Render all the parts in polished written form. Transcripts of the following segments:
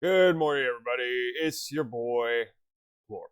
Good morning, everybody. It's your boy, Lore.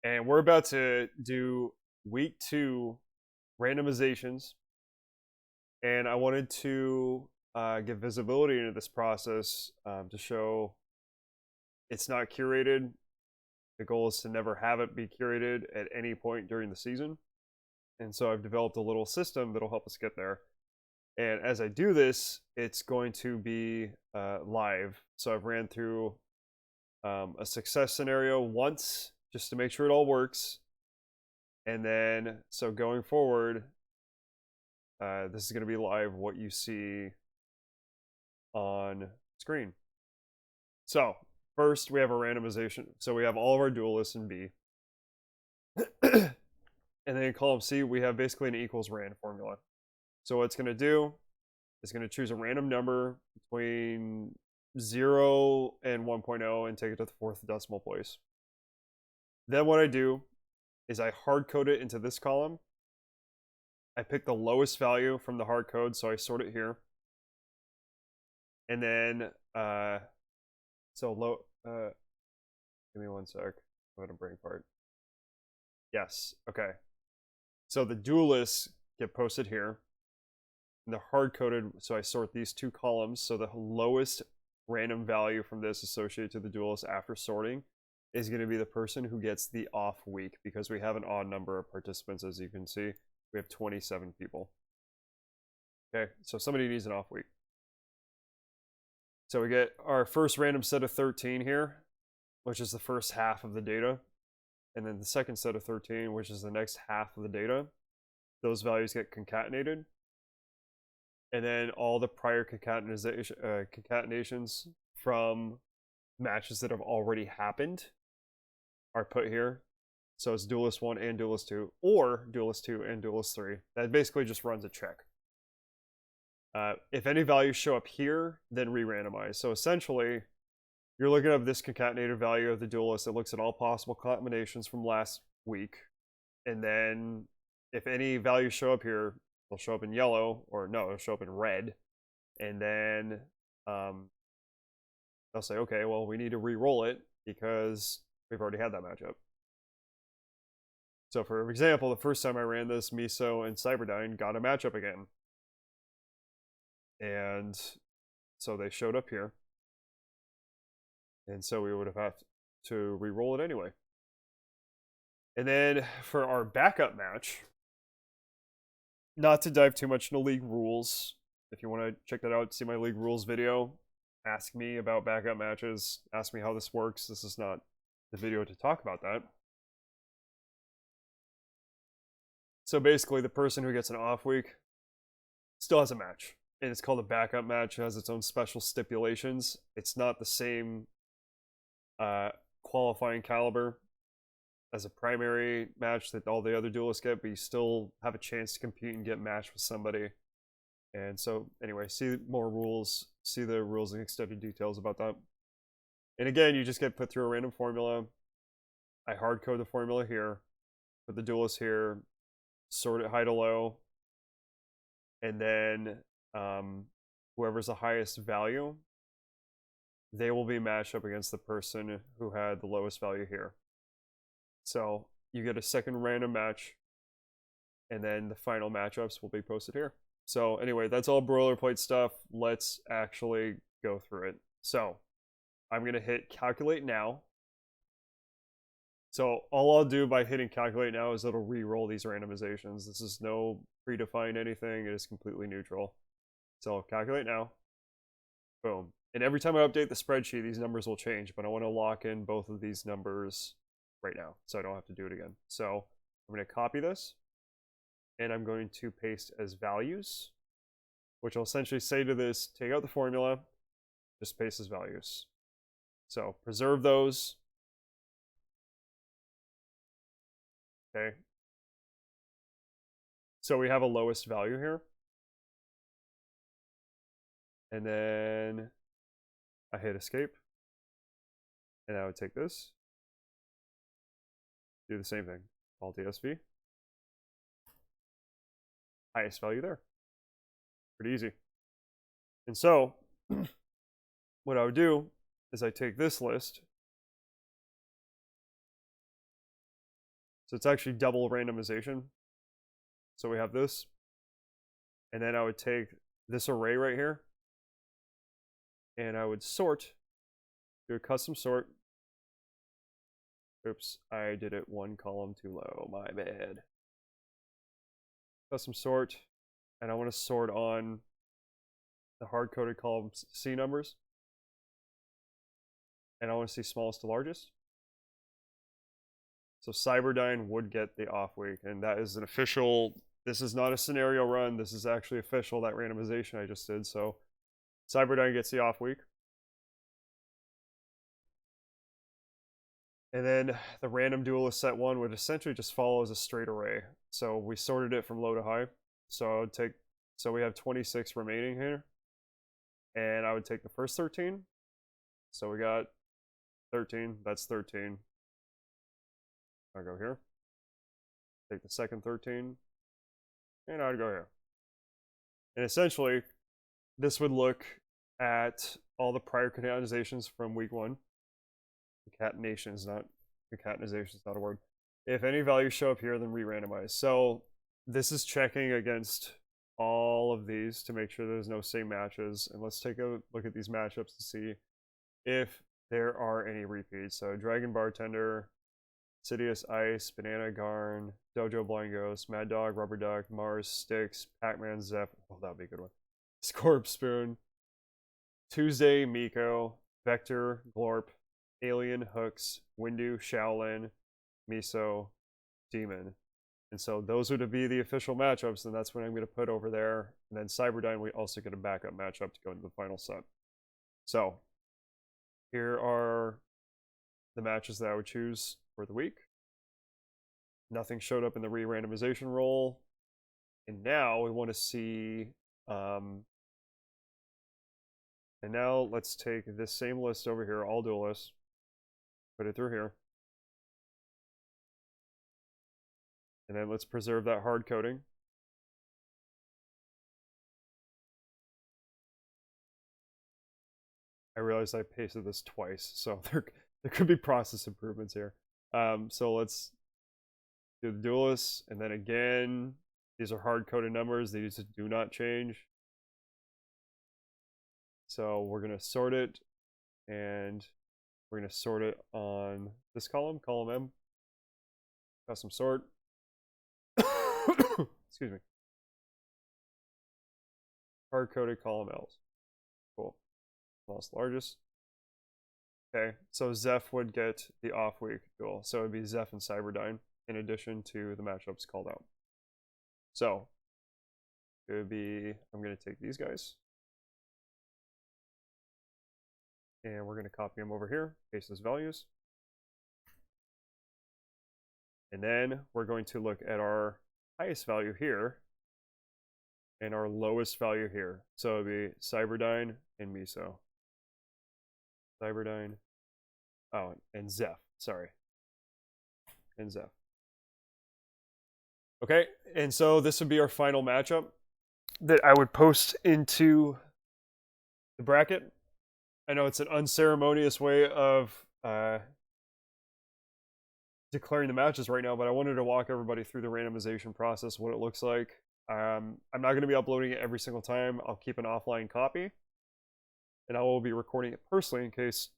And we're about to do week 2 randomizations. And I wanted to give visibility into this process to show it's not curated. The goal is to never have it be curated at any point during the season. And so I've developed a little system that'll help us get there. And as I do this, it's going to be live. So I've ran through a success scenario once just to make sure it all works. And then, so going forward, this is going to be live what you see on screen. So first we have a randomization. So we have all of our duelists in B. And then in column C, we have basically an equals rand formula. So what it's going to do is going to choose a random number between 0 and 1.0 and take it to the fourth decimal place. Then what I do is I hard code it into this column. I pick the lowest value from the hard code, so I sort it here. And then, give me one sec. I'm going to bring part. Yes, okay. So the duelists get posted here. And the hard coded, so I sort these two columns. So the lowest random value from this associated to the duelist after sorting is going to be the person who gets the off week, because we have an odd number of participants. As you can see, we have 27 people. Okay, so somebody needs an off week. So we get our first random set of 13 here, which is the first half of the data. And then the second set of 13, which is the next half of the data. Those values get concatenated. And then all the prior concatenations from matches that have already happened are put here. So it's duelist 1 and duelist 2, or duelist 2 and duelist 3. That basically just runs a check. If any values show up here, then re-randomize. So essentially, you're looking at this concatenated value of the duelist. It looks at all possible combinations from last week. And then if any values show up here, they'll show up in yellow, or no, it'll show up in red. And then they'll say, okay, well, we need to re-roll it because we've already had that matchup. So for example, the first time I ran this, Miso and Cyberdyne got a matchup again. And so they showed up here. And so we would have had to re-roll it anyway. And then for our backup match, not to dive too much into league rules, if you want to check that out, see my league rules video, ask me about backup matches, ask me how this works. This is not the video to talk about that. So basically, the person who gets an off week still has a match. And it's called a backup match. It has its own special stipulations. It's not the same qualifying caliber as a primary match that all the other duelists get, but you still have a chance to compete and get matched with somebody. And so anyway, see more rules, see the rules and extended details about that. And again, you just get put through a random formula. I hard code the formula here, put the duelist here, sort it high to low, and then whoever's the highest value, they will be matched up against the person who had the lowest value here. So you get a second random match, and then the final matchups will be posted here. So anyway, that's all boilerplate stuff. Let's actually go through it. So I'm going to hit calculate now. So all I'll do by hitting calculate now is it'll re-roll these randomizations. This is no predefined anything. It is completely neutral. So calculate now. Boom. And every time I update the spreadsheet, these numbers will change, but I want to lock in both of these numbers right now so I don't have to do it again. So I'm going to copy this, and I'm going to paste as values, which will essentially say to this, take out the formula, just paste as values. So preserve those. Okay. So we have a lowest value here. And then I hit escape. And I would take this. Do the same thing. Alt ESV. Highest value there. Pretty easy. And so what I would do is I take this list. So it's actually double randomization. So we have this. And then I would take this array right here. And I would sort, do a custom sort. Oops, I did it one column too low, my bad. Custom sort, and I want to sort on the hard-coded column C numbers. And I want to see smallest to largest. So Cyberdyne would get the off week, and that is an official, this is not a scenario run, this is actually official, that randomization I just did. So Cyberdyne gets the off week. And then the random duelist set 1 would essentially just follow as a straight array. So we sorted it from low to high. So I would take, so we have 26 remaining here. And I would take the first 13. So we got 13, that's 13. I'll go here. Take the second 13. And I'd go here. And essentially, this would look at all the prior concatenations from week 1. Concatenation is not, concatenization is not a word. If any values show up here, then re-randomize. So this is checking against all of these to make sure there's no same matches. And let's take a look at these matchups to see if there are any repeats. So Dragon Bartender, Sidious Ice, Banana Garn, Dojo Blind Ghost, Mad Dog, Rubber Duck, Mars, Sticks, Pac-Man, Zep. Oh, that would be a good one. Scorp Spoon, Tuesday, Miko, Vector, Glorp, Alien, Hooks, Windu, Shaolin, Miso, Demon. And so those would be the official matchups, and that's what I'm going to put over there. And then Cyberdyne, we also get a backup matchup to go into the final set. So here are the matches that I would choose for the week. Nothing showed up in the re-randomization roll. And now we want to see... and now let's take this same list over here, all duelists, put it through here. And then let's preserve that hard coding. I realized I pasted this twice, so there could be process improvements here. So let's do the duelists, and then again, these are hard-coded numbers. These do not change. So we're going to sort it, and we're going to sort it on this column, column M. Custom sort. Excuse me. Hard-coded column L's. Cool. Smallest, largest. Okay, so Zeph would get the off-week duel. So it would be Zeph and Cyberdyne in addition to the matchups called out. So it would be, I'm going to take these guys. And we're going to copy them over here, paste those values. And then we're going to look at our highest value here and our lowest value here. So it would be Cyberdyne and Miso. Cyberdyne, oh, and Zeph, sorry. And Zeph. Okay, and so this would be our final matchup that I would post into the bracket. I know it's an unceremonious way of declaring the matches right now, but I wanted to walk everybody through the randomization process, what it looks like. I'm not going to be uploading it every single time. I'll keep an offline copy, and I will be recording it personally in case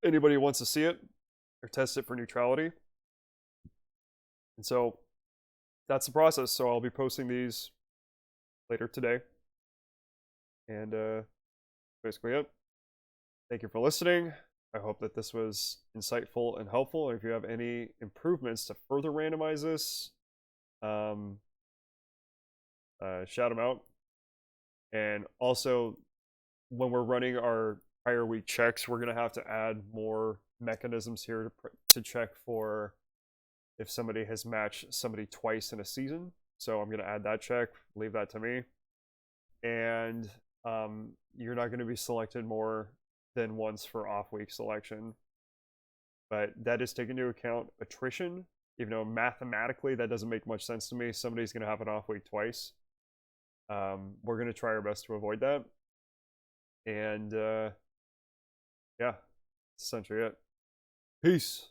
anybody wants to see it or test it for neutrality. And so that's the process. So I'll be posting these later today. And basically it. Thank you for listening. I hope that this was insightful and helpful. And if you have any improvements to further randomize this, shout them out. And also, when we're running our prior week checks, we're going to have to add more mechanisms here to check for if somebody has matched somebody twice in a season. So I'm going to add that check, leave that to me. And you're not going to be selected more than once for off-week selection. But that is taking into account attrition, even though mathematically that doesn't make much sense to me. Somebody's going to have an off-week twice. We're going to try our best to avoid that. And Yeah, essentially it. Peace.